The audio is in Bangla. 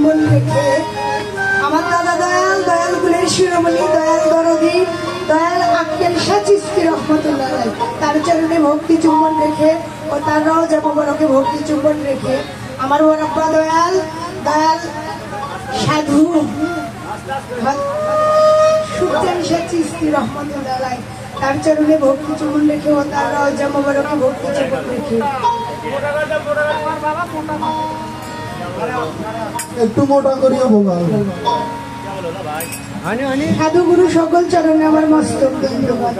চুম্বন রেখে আমার দাদা দয়াল দয়াল গুলের শিরোমণি দয়াল দরদি দয়াল আক্কেল শাহ চিশতি রহমতুল্লাহ আলাইহি তার চরণে ভক্তি চুম্বন রেখে ও তার রওজা মোবারকে ভক্তি চুম্বন রেখে আমার বড়াপ্পা দয়াল দয়াল সাধু সুলতান শাহ চিশতি রহমতুল্লাহ আলাইহি তার চরণে ভক্তি চুম্বন রেখে ও তার রওজা মোবারকে ভক্তি চুম্বন রেখে একটু মোটা করিও বোকা সাধু গুরু সকল চরণে আমার মস্তক ধন্যবাদ।